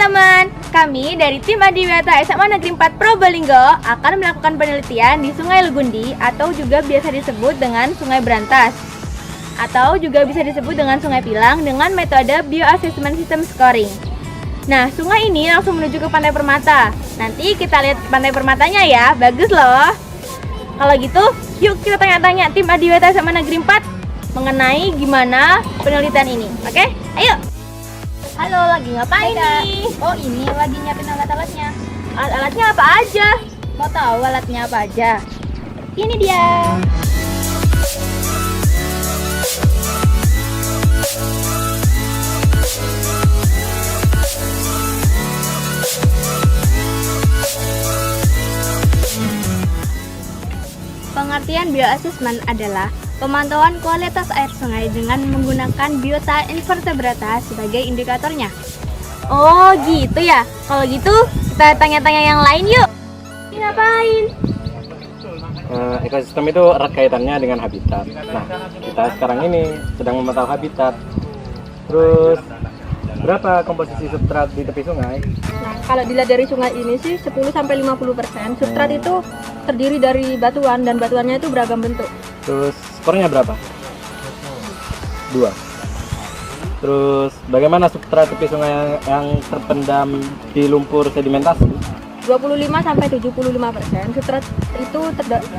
teman-teman, kami dari tim Adiwiyata SMA Negeri 4 Probolinggo akan melakukan penelitian di Sungai Legundi atau juga biasa disebut dengan Sungai Brantas atau juga bisa disebut dengan Sungai Pilang dengan metode Bioassessment System Scoring. Nah, sungai ini langsung menuju ke Pantai Permata. Nanti kita lihat Pantai Permatanya ya, bagus loh. Kalau gitu, yuk kita tanya-tanya tim Adiwiyata SMA Negeri 4 mengenai gimana penelitian ini. Oke, ayo. Halo, lagi ngapain nih? Oh, ini lagi nyiapin alat-alatnya. Alat-alatnya apa aja? Mau tahu alatnya apa aja? Ini dia. Pengertian bioassessment adalah pemantauan kualitas air sungai dengan menggunakan biota invertebrata sebagai indikatornya. Oh gitu ya. Kalau gitu kita tanya-tanya yang lain yuk. Ini ngapain? Ekosistem itu erat kaitannya dengan habitat. Nah, kita sekarang ini sedang memantau habitat. Terus berapa komposisi substrat di tepi sungai? Nah, kalau dilihat dari sungai ini sih 10-50%. Substrat itu terdiri dari batuan dan batuannya itu beragam bentuk. Terus skornya berapa? 2. Terus bagaimana substrat tepi sungai yang terpendam di lumpur sedimentasi? 25-75%. Substrat itu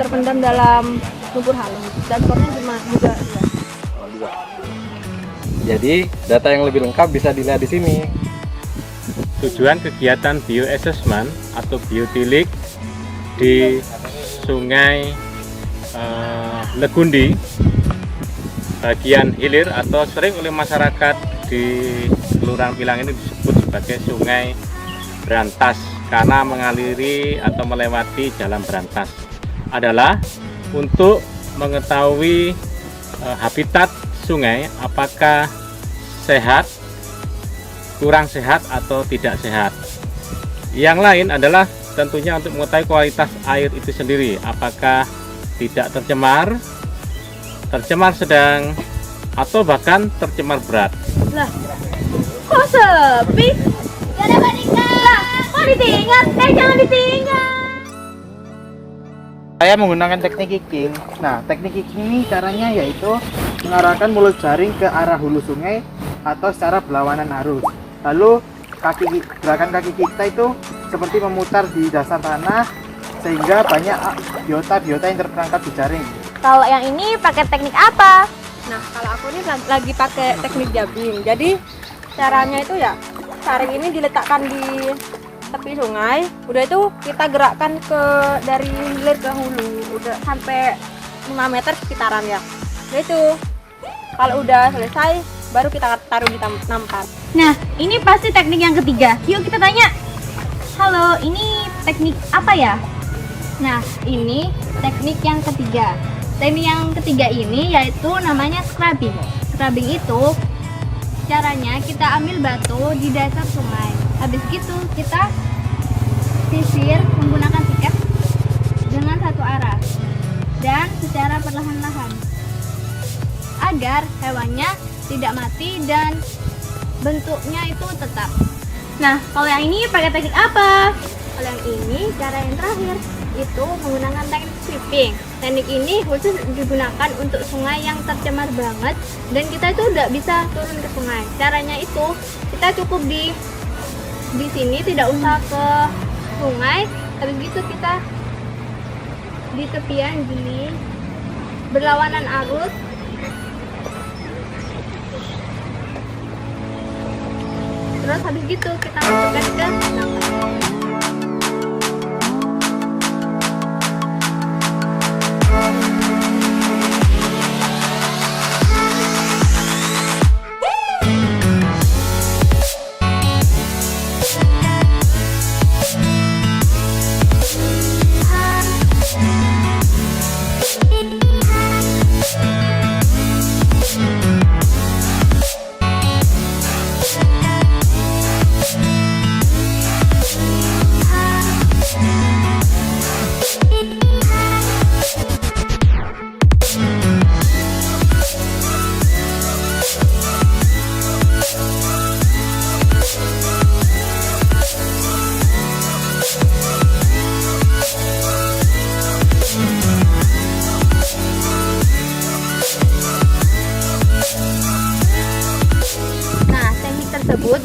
terpendam dalam lumpur halus dan skornya juga 2. Jadi data yang lebih lengkap bisa dilihat di sini. Tujuan kegiatan bioassessment atau biotilik di Sungai Legundi bagian hilir atau sering oleh masyarakat di Kelurahan Pilang ini disebut sebagai Sungai Brantas karena mengaliri atau melewati jalan Brantas adalah untuk mengetahui habitat sungai apakah sehat, kurang sehat atau tidak sehat. Yang lain adalah tentunya untuk mengetahui kualitas air itu sendiri, apakah tidak tercemar, tercemar sedang, atau bahkan tercemar berat. Lah, kok sepi? Gak ada Banika. Kok ditinggal? Jangan ditinggal. Saya menggunakan teknik kicking. Nah, teknik kicking ini caranya yaitu mengarahkan mulut jaring ke arah hulu sungai atau secara berlawanan arus. Lalu gerakan kaki kita itu seperti memutar di dasar tanah sehingga banyak biota-biota yang terperangkap di jaring. Kalau yang ini pakai teknik apa? Nah, kalau aku ini lagi pakai teknik jabbing. Jadi caranya itu ya, jaring ini diletakkan di tepi sungai. Udah itu kita gerakkan dari hilir ke hulu, udah sampai 5 meter sekitaran ya. Udah itu, kalau udah selesai, baru kita taruh di nampan. Nah, ini pasti teknik yang ketiga. Yuk kita tanya. Halo, ini teknik apa ya? Nah, ini teknik yang ketiga. Teknik yang ketiga ini yaitu namanya scrubbing. Scrubbing itu caranya kita ambil batu di dasar sungai. Habis gitu kita sisir menggunakan sikat dengan satu arah dan secara perlahan-lahan agar hewannya tidak mati dan bentuknya itu tetap. Nah, kalau yang ini pakai teknik apa? Kalau yang ini cara yang terakhir itu menggunakan teknik stripping. Teknik ini khusus digunakan untuk sungai yang tercemar banget dan kita itu tidak bisa turun ke sungai. Caranya itu kita cukup di sini, tidak usah ke sungai. Habis gitu kita di tepian gini berlawanan arus. Terus habis gitu kita masukkan ke nampan.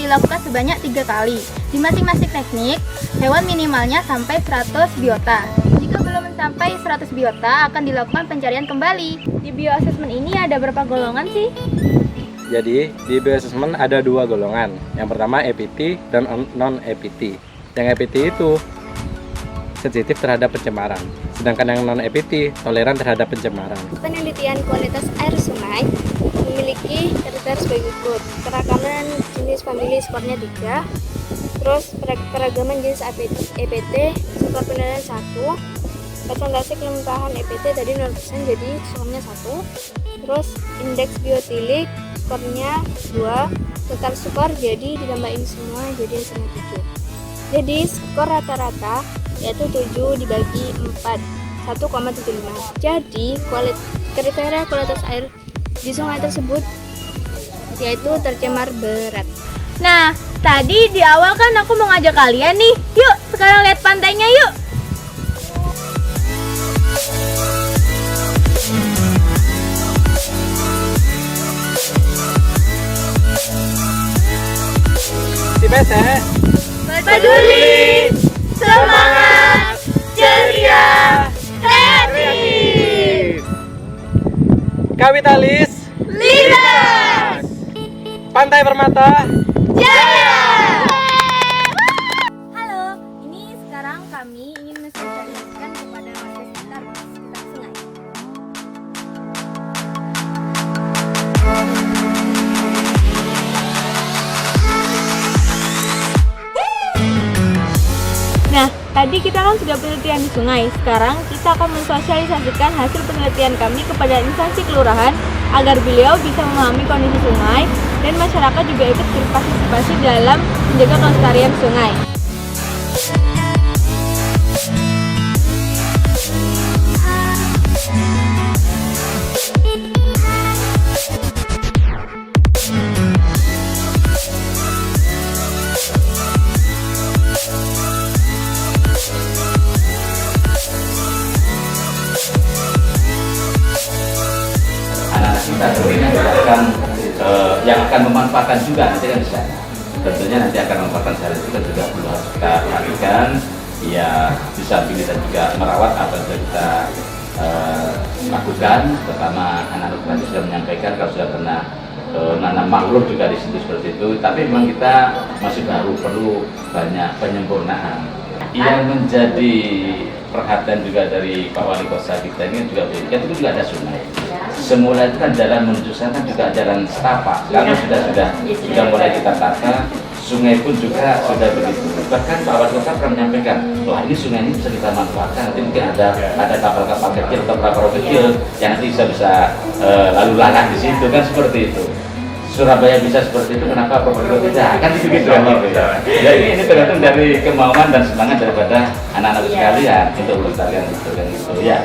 dilakukan sebanyak 3 kali. Di masing-masing teknik, hewan minimalnya sampai 100 biota. Jika belum mencapai 100 biota, akan dilakukan pencarian kembali. Di bioassessment ini ada berapa golongan sih? Jadi di bioassessment ada 2 golongan. Yang pertama EPT dan non-EPT. Yang EPT itu sensitif terhadap pencemaran, sedangkan yang non-EPT toleran terhadap pencemaran. Penelitian kualitas air sungai memiliki kriteria sebagai berikut: keragaman jenis famili skornya 3, terus keragaman jenis EPT skor penilaian 1, persentase kelimpahan EPT tadi 0% jadi skornya 1, terus indeks biotilik skornya 2, total skor jadi ditambahin semua jadi sama 7. Jadi skor rata-rata yaitu 7 dibagi 4, 1,75. Jadi kriteria kualitas air di sungai tersebut yaitu tercemar berat. Nah, tadi di awal kan aku mau ngajak kalian nih. Yuk, sekarang lihat pantainya yuk. Si Bese, Peduli, semangat, ceria, kreatif. Kapitalis, Lintas, Pantai Permata. Jaya. Halo, ini sekarang kami ingin mensosialisasikan kepada warga sekitar sungai. Nah, tadi kita kan sudah penelitian di sungai. Sekarang kita akan mensosialisasikan hasil penelitian kami kepada instansi kelurahan agar beliau bisa memahami kondisi sungai dan masyarakat juga ikut berpartisipasi dalam menjaga kelestarian sungai. Anak-anak kita tentunya yang akan memanfaatkan juga nanti kan di sana. Tentunya nanti akan memanfaatkan saya juga perlu harus kita perhatikan. Ya bisa kita juga merawat apa yang kita lakukan. Pertama anak-anak tadi sudah menyampaikan kalau sudah pernah nanam mangrove juga di situ seperti itu. Tapi memang kita masih baru perlu banyak penyempurnaan. Yang menjadi perhatian juga dari Pak Wali Kota kita ini juga itu juga ada sungai. Semula itu kan jalan menuju sana juga jalan setapak. Sekarang sudah mulai kita tata. Sungai pun juga sudah begitu. Bahkan Pak Wali Kota pernah menyampaikan, wah ini sungai ini bisa kita manfaatkan. Nanti mungkin ada kapal-kapal kecil atau perahu kecil yang nanti bisa lalu lalang di situ kan seperti itu. Surabaya bisa seperti itu, kenapa Probolinggo tidak? Kan begitu kan gitu ya. Jadi ini tergantung dari kemauan dan semangat daripada anak-anak sekalian untuk pelestarian itu kan gitu ya.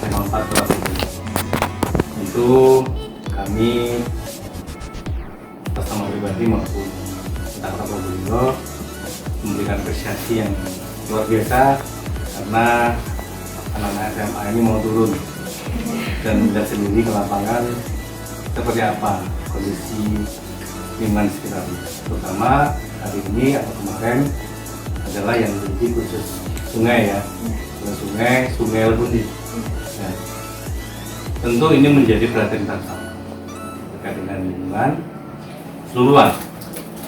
Manfaat itu kami atas nama pribadi maupun kita Kota Probolinggo memberikan apresiasi yang luar biasa karena anak-anak SMA ini mau turun dan melihat sendiri ke lapangan seperti apa kondisi lingkungan sekitar, terutama hari ini atau kemarin adalah yang menjadi khusus sungai ya, sungai Legundi. Ya. Tentu ini menjadi perhatian kita bersama terkait dengan lingkungan seluruhan.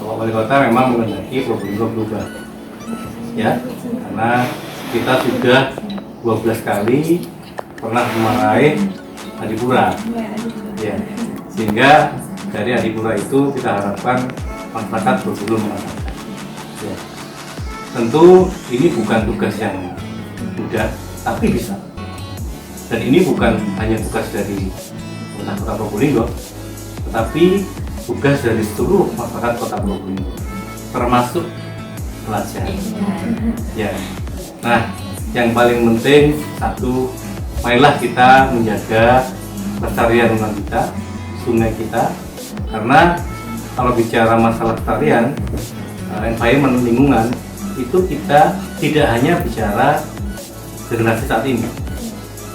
Bapak Wali Kota memang menghendaki Probolinggo berubah, ya, karena kita sudah 12 kali pernah meraih Adipura, ya. Sehingga dari Adipura itu kita harapkan masyarakat berbulu mengatakan. Ya. Tentu ini bukan tugas yang mudah, tapi bisa. Dan ini bukan hanya tugas dari Kota Probolinggo, tetapi tugas dari seluruh masyarakat Kota Probolinggo, termasuk pelajar. Ya. Nah, yang paling penting satu, marilah kita menjaga kelestarian lingkungan kita, sungai kita, karena kalau bicara masalah kelestarian, environment lingkungan itu kita tidak hanya bicara generasi saat ini,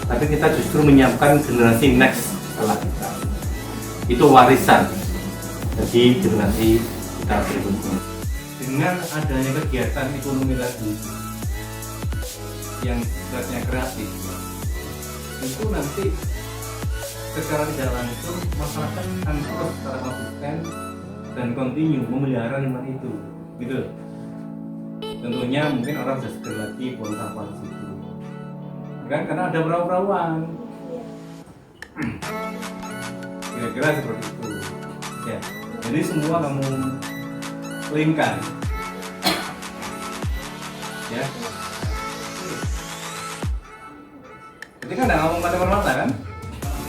tapi kita justru menyiapkan generasi next setelah kita. Itu warisan Jadi itu nanti kita berikutnya. Dengan adanya kegiatan ekonomi lagi yang sifatnya kreatif, itu nanti secara tidak langsung masyarakat akan terus secara konsisten dan kontinu memelihara limbah itu, gitu. Tentunya mungkin orang sudah seger lagi buang sampah di situ, kan? Karena ada perahu-perahuan. Kira-kira seperti itu. Ya, jadi semua kamu linkkan, ya. Jadi kan nggak ngomong pantai Permata kan?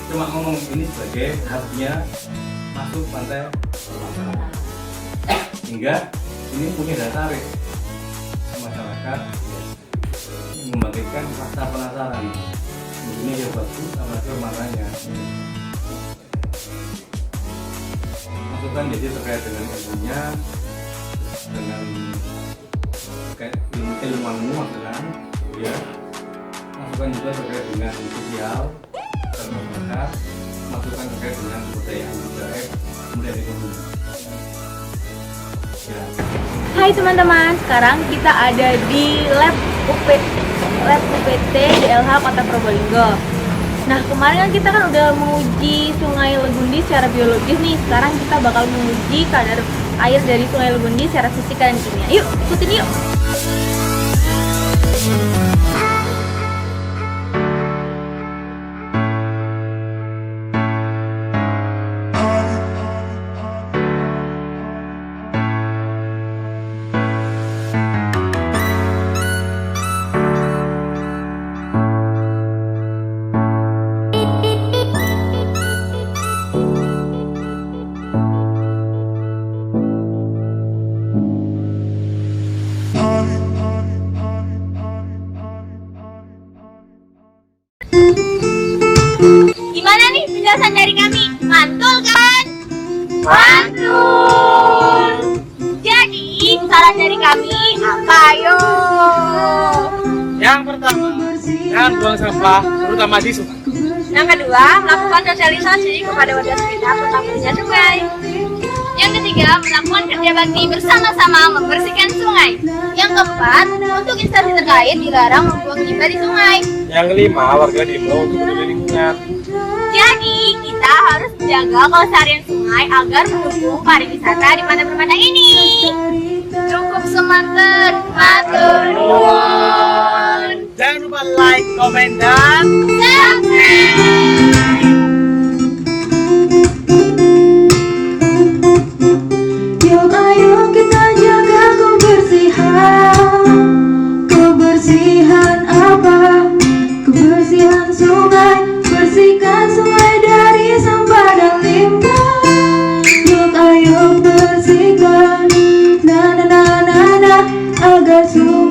Cuma ngomong ini sebagai hubnya masuk pantai Permata. Hingga ini punya daya tarik masyarakat yang membangkitkan rasa penasaran. Ini ya bagus sama Permatanya. Masukan jadi terkait dengan ilmunya, dengan terkait ilmuanmu maksudnya, ya. Masukan juga terkait dengan sosial dan masyarakat, masukan terkait dengan kebudayaan juga, kemudian ekonomi. Ya. Hai teman-teman, sekarang kita ada di lab UPT DLH Kota Probolinggo. Nah, kemarin kan kita kan udah menguji Sungai Legundi secara biologis nih. Sekarang kita bakal menguji kadar air dari Sungai Legundi secara fisika dan kimia. Yuk, ikutin yuk. Gimana nih penjelasan dari kami? Mantul kan? Mantul! Jadi, saran dari kami apa ayo? Yang pertama, jangan buang sampah, terutama di sungai. Yang kedua, melakukan sosialisasi kepada warga sekitar tentang pentingnya sungai. Yang ketiga, melakukan kerja bakti bersama-sama membersihkan sungai. Yang keempat, untuk instansi terkait dilarang membuang limbah di sungai. Yang kelima, warga diimbau untuk peduli lingkungan. Jadi, kita harus menjaga kelestarian sungai agar mendukung pariwisata di Pantai Permata ini. Cukup semangat, matur nuwun. Jangan lupa like, komen, dan subscribe. Yuk ayo kita jaga kebersihan. Kebersihan apa? Kebersihan sungai. Bersihkan sungai dari sampah dan limbah. Yuk ayo bersihkan. Na na na na na agar sungai